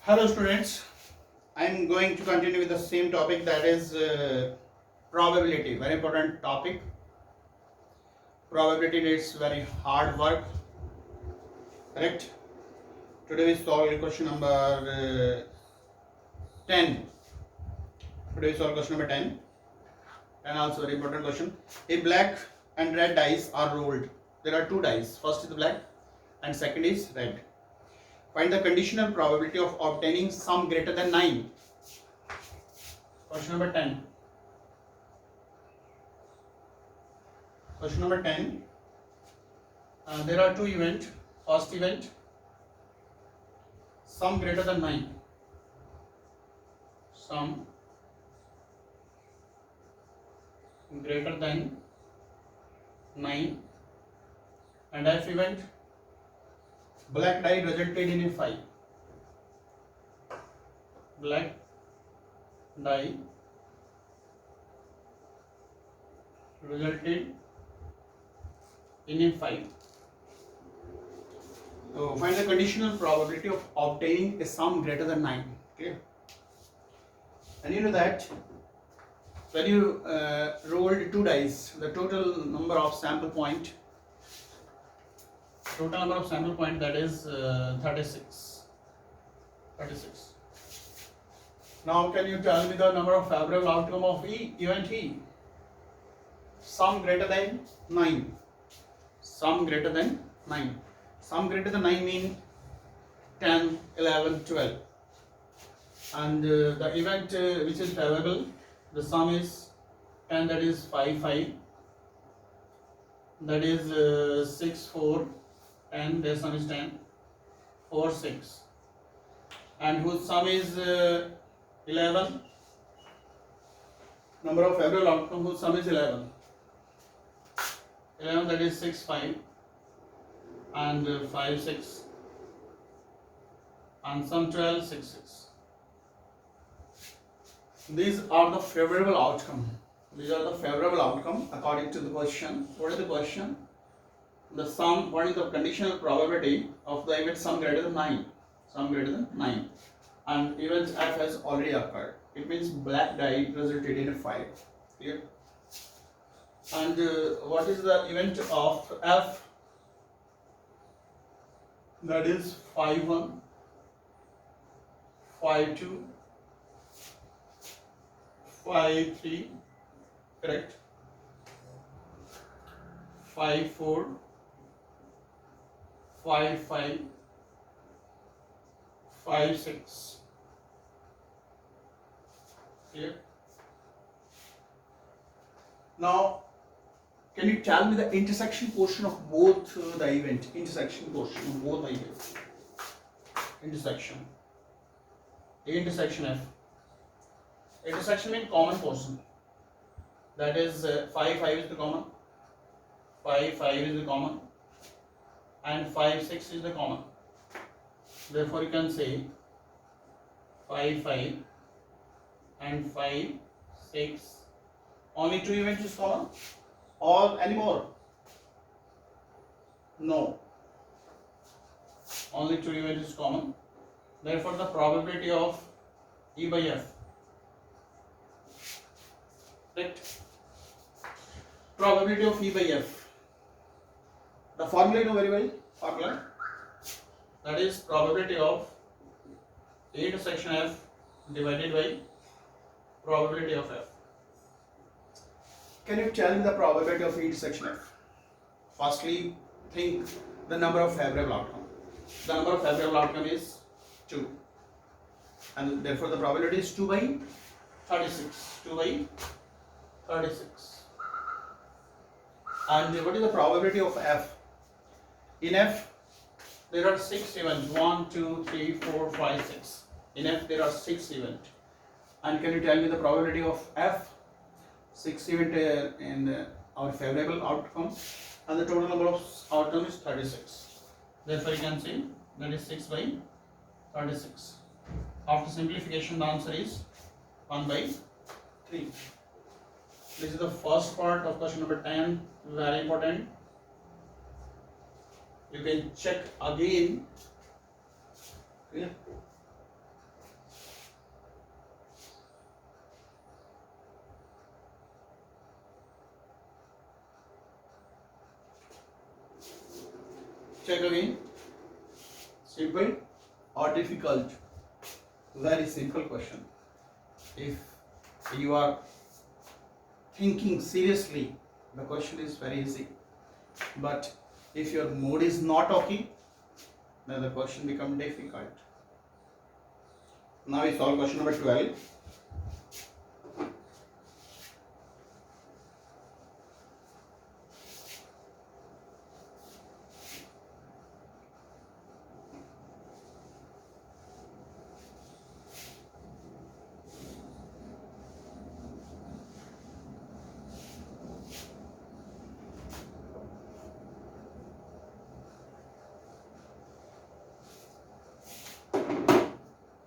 Hello students, I am going to continue with the same topic, that is probability. Very important topic. Probability needs very hard work, correct? Today we solve question number 10. Today we solve question number 10 and also very important question. A black and red dice are rolled. There are two dice. First is black and second is red. Find the conditional probability of obtaining sum greater than 9. Question number 10. Question number 10. There are two events. First event, sum greater than 9. Sum greater than 9. And F event, black die resulted in a 5. Black die resulted in a 5. So find the conditional probability of obtaining a sum greater than 9. Clear? And you know that when you rolled two dice, the total number of sample point, that is 36. Now can you tell me the number of favorable outcome of event E? Sum greater than 9. Sum greater than 9. Sum greater than 9 mean 10, 11, 12. And the event which is favorable, the sum is 10, that is 5, 5. That is 6, 4, 10, their sum is 10, 4, 6. And whose sum is 11. Number of favorable outcome whose sum is 11. 11, that is 6, 5. And 5, 6. And sum 12, 6, 6. These are the favorable outcome. These are the favorable outcome according to the question. What is the question? The sum, what is the conditional probability of the event sum greater than 9? Sum greater than 9. And event F has already occurred. It means black die resulted in a 5. Clear? And what is the event of F? That is 5, 1, 5, 2, 5, 3, correct? 5, 4, 5, 5, 5, 6. Clear? Now, can you tell me the intersection portion of both the event? Intersection portion of both the events. Intersection. A intersection F. Intersection means common portion. That is 5, 5 is the common. 5, 5 is the common. And 5, 6 is the common. Therefore, you can say 5, 5 and 5, 6. Only two events is common, or any more? No. Only two events is common. Therefore, the probability of E by F. Correct? Probability of E by F. The formula you know very well. Formula. That is probability of A intersection F divided by probability of F. Can you tell me the probability of A intersection F? Firstly, think the number of favorable outcome. The number of favorable outcome is 2. And therefore the probability is 2 by 36. 2 by 36. And what is the probability of F? In F, there are 6 events. 1, 2, 3, 4, 5, 6. In F, there are 6 events. And can you tell me the probability of F? 6 events in our favorable outcome. And the total number of outcome is 36. Therefore, you can say that is 6 by 36. After simplification, the answer is 1 by 3. This is the first part of question number 10. Very important. You can check again. Clear? Check again. Simple or difficult? Very simple question. If you are thinking seriously, the question is very easy. But if your mood is not okay, then the question becomes difficult. Now we solve question number 12.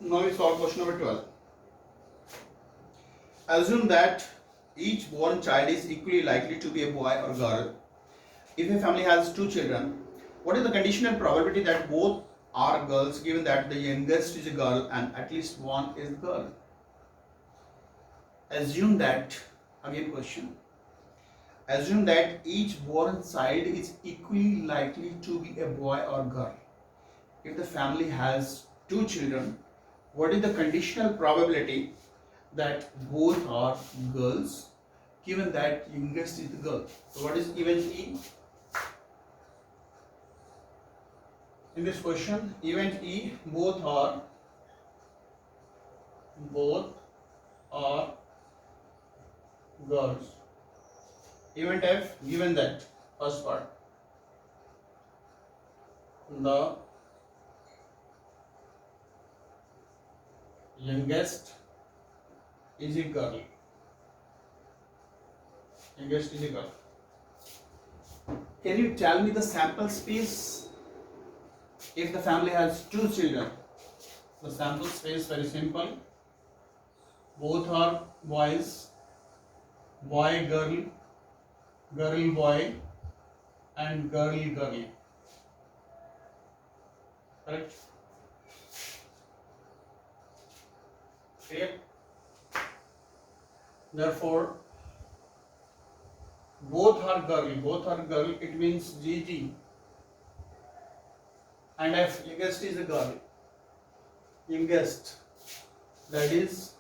Now we solve question number 12. Assume that each born child is equally likely to be a boy or girl. If a family has two children, what is the conditional probability that both are girls given that the youngest is a girl and at least one is a girl? Assume that, again question, assume that each born child is equally likely to be a boy or girl. If the family has two children, what is the conditional probability that both are girls given that youngest is the girl? So what is event E? In this question, event E, both are girls. Event F, given that, first part, the youngest is a girl. Youngest is a girl. Can you tell me the sample space if the family has two children? The sample space very simple. Both are boys, boy girl, girl boy, and girl girl. Correct? Clear? Therefore, both are girl, it means GG. And if youngest is a girl, youngest, that is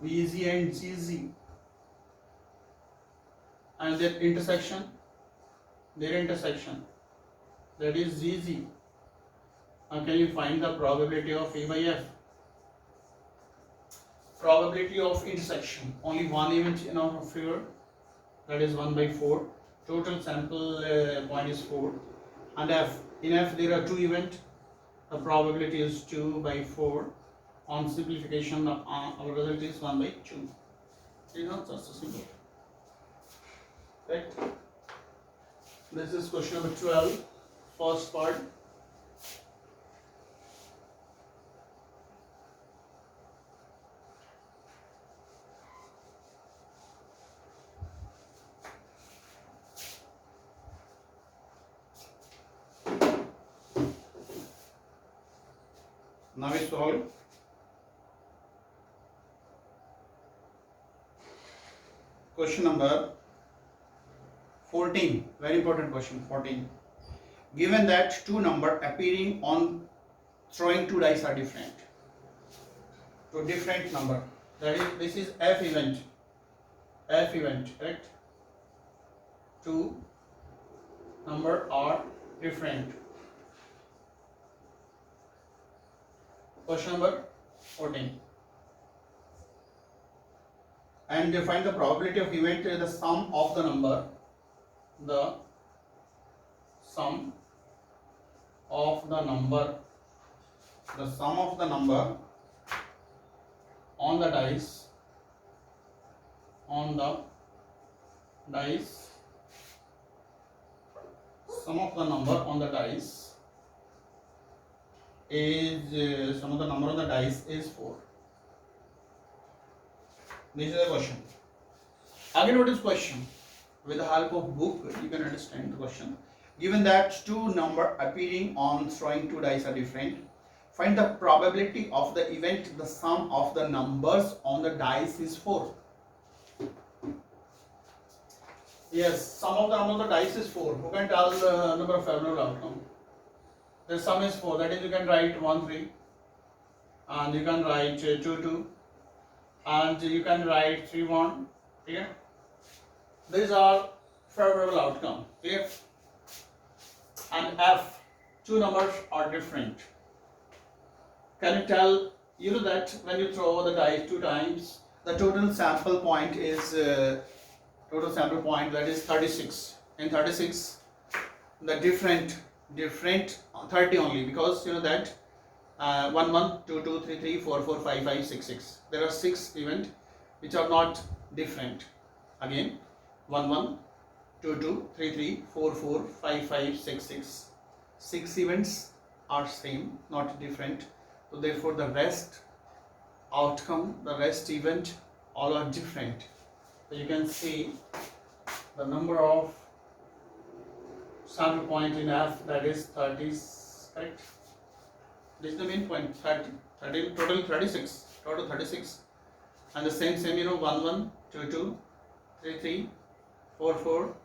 BG and GG. And their intersection, that is GG. Now can you find the probability of A by F? Probability of intersection, only one event in our favor, that is 1 by 4. Total sample point is 4. And F, in F there are two events, the probability is 2 by 4. On simplification, our result is 1 by 2. See, not just a simple. Right? This is question number 12, first part. Now we solve question number 14, very important question 14. Given that two numbers appearing on throwing two dice are different, to different number, that is, this is F event, correct? Two numbers are different. Question number 14. And find the probability of event, the sum of the number, the sum of the number on the dice, sum of the number on the dice is sum of the number on the dice is 4. This is the question. Again, what is question? With the help of book, you can understand the question. Given that two numbers appearing on throwing two dice are different, find the probability of the event, the sum of the numbers on the dice is 4. Yes, sum of the number on the dice is 4. Who can tell the number of favorable outcome? The sum is 4. That is, you can write 1 3, and you can write 2 2, and you can write 3 1. Clear? These are favorable outcome. Clear? And F, two numbers are different. Can you tell? You know that when you throw the dice 2 times, the total sample point is that is 36. In 36, the different 30 only, because you know that 1 1 2 2 3 3 4 4 5 5 6 6. There are 6 events which are not different. Again, 1 1 2 2 3 3 4 4 5 5 6 6. 6 events are same, not different. So therefore, the rest outcome, the rest event, all are different. So you can see the number of sample point in F, that is 30, correct? This is the main point, 30 total 36, and the same 1 1 2 2 3 3 4 4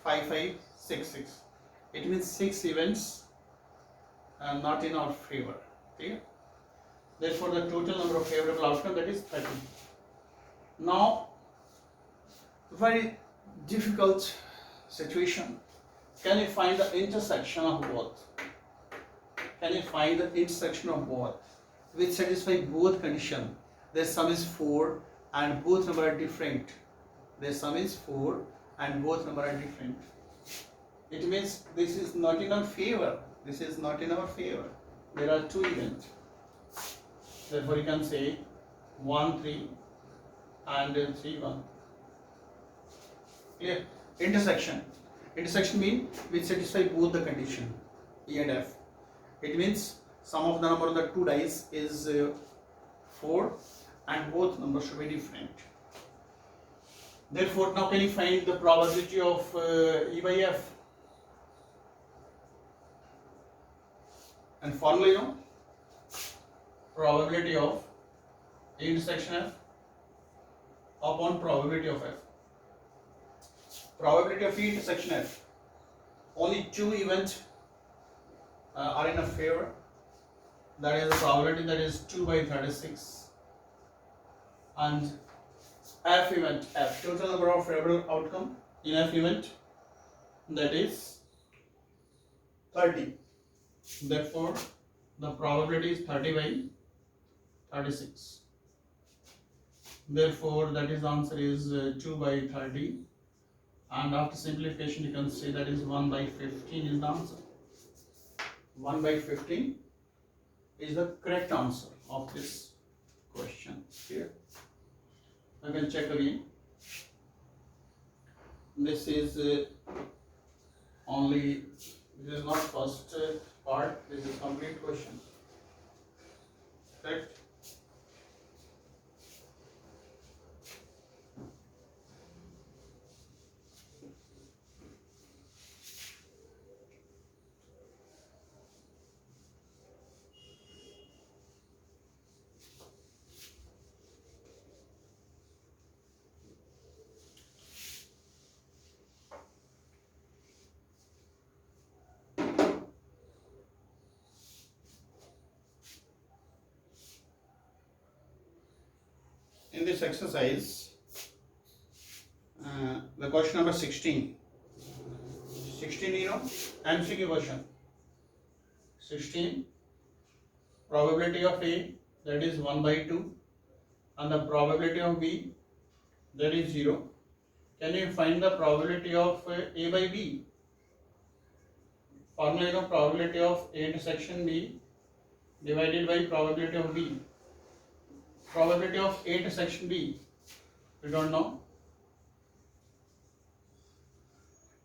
5 5 6 6. It means 6 events not in our favor. Okay? Therefore, the total number of favorable outcome, that is 30. Now, very difficult situation. Can you find the intersection of both? Can you find the intersection of both which satisfy both condition? Their sum is 4 and both number are different. Their sum is 4 and both number are different. It means this is not in our favor. This is not in our favor. There are 2 events. Therefore, you can say 1 3 and 3 1. Clear? Intersection. Intersection means which satisfy both the condition E and F. It means sum of the number of the 2 dice is 4 and both numbers should be different. Therefore, now can you find the probability of E by F? And formula, you know, probability of A intersection F upon probability of F. Probability of E intersection F. Only 2 events are in a favor. That is the probability, that is 2 by 36. And F event F, total number of favorable outcome in F event, that is 30. Therefore, the probability is 30 by 36. Therefore, that is the answer is 2 by 30. And after simplification, you can say that is 1 by 15 is the answer. 1 by 15 is the correct answer of this question here. I can check again. This is this is not first part, this is complete question. Correct? In this exercise, the question number 16, you know, MCQ question. 16, probability of A, that is 1 by 2, and the probability of B, that is 0. Can you find the probability of A by B? Formula, you know, probability of A intersection B divided by probability of B. Probability of A intersection B, we don't know,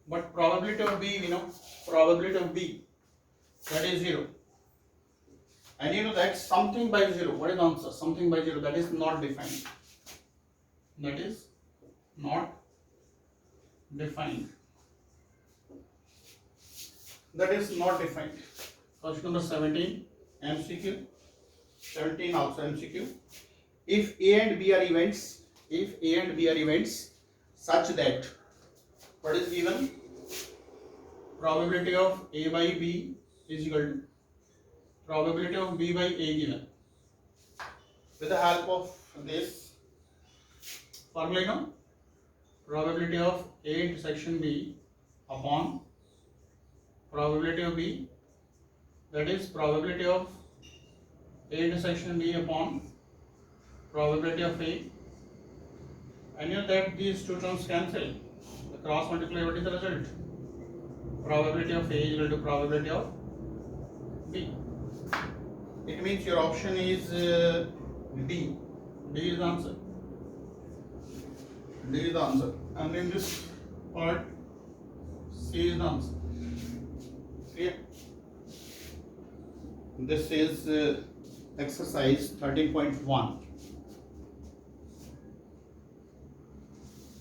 but probability of B, we know, probability of B, that is 0. And you know that something by 0, what is the answer? Something by 0, that is not defined. That is not defined. That is not defined. Question number 17, MCQ. 17 also MCQ. If A and B are events, such that, what is given? Probability of A by B is equal to probability of B by A given. With the help of this formula, you know, probability of A intersection B upon probability of B, that is probability of A intersection B upon probability of A. I know that these two terms cancel. The cross multiply, what is the result? Probability of A is equal to probability of B. It means your option is D. D is the answer. D is the answer. And in this part, C is the answer. Clear? This is exercise 13.1.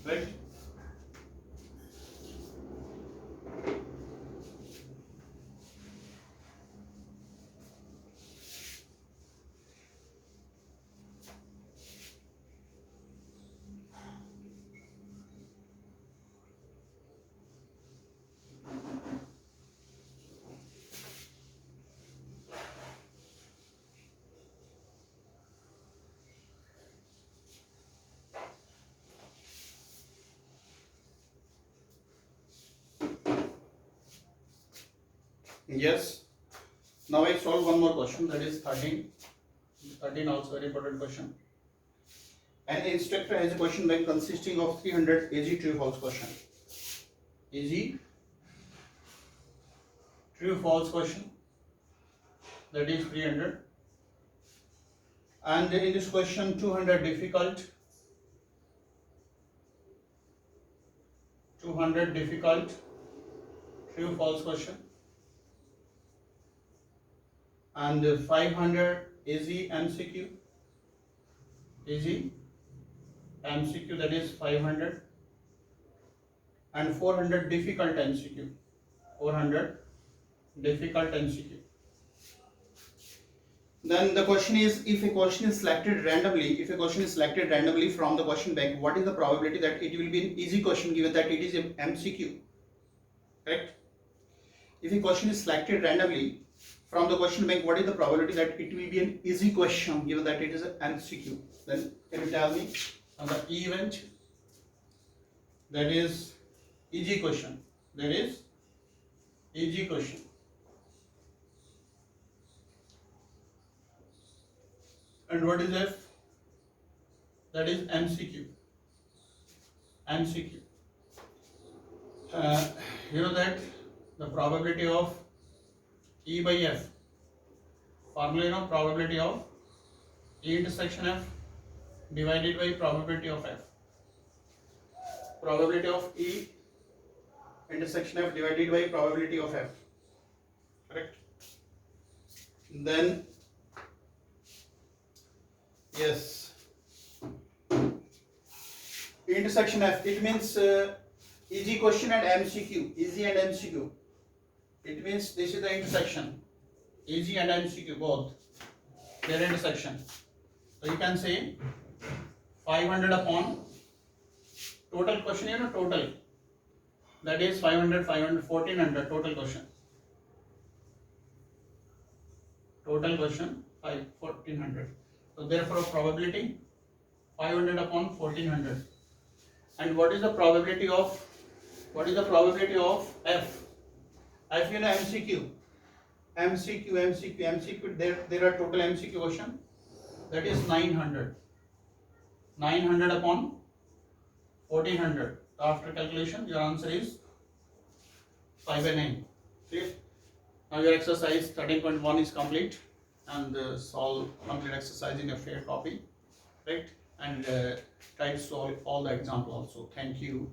Right? Yes. Now I solve one more question, that is 13. 13 also very important question. An instructor has a question bank consisting of 300 easy true false question. Easy true false question, that is 300. And in this question 200 difficult, 200 difficult true false question, and 500 easy MCQ, easy MCQ, that is 500, and 400 difficult MCQ, 400 difficult MCQ. Then the question is, if a question is selected randomly, from the question bank, what is the probability that it will be an easy question given that it is a MCQ? Correct? If a question is selected randomly from the question bank, what is the probability that it will be an easy question given that it is an MCQ? Then can you tell me on the event that is easy question, that is easy question. And what is F? That is MCQ. MCQ. You know that the probability of E by F, formula, you know, probability of E intersection F divided by probability of F. Probability of E intersection F divided by probability of F. Correct? Then yes, intersection F, it means easy question and MCQ, easy and MCQ. It means this is the intersection, easy and MCQ both, their intersection. So you can say 500 upon total question, you know, total, that is 500, 500, 1400 total question. Total question 1400. So therefore probability 500 upon 1400. And what is the probability of F? F, you know, MCQ. There are total MCQ question, that is 900. 900 upon 1400. After calculation, your answer is 5 by 9. Clear? Now your exercise 13.1 is complete, and solve complete exercise in a fair copy, right? And try to solve all the example also. Thank you.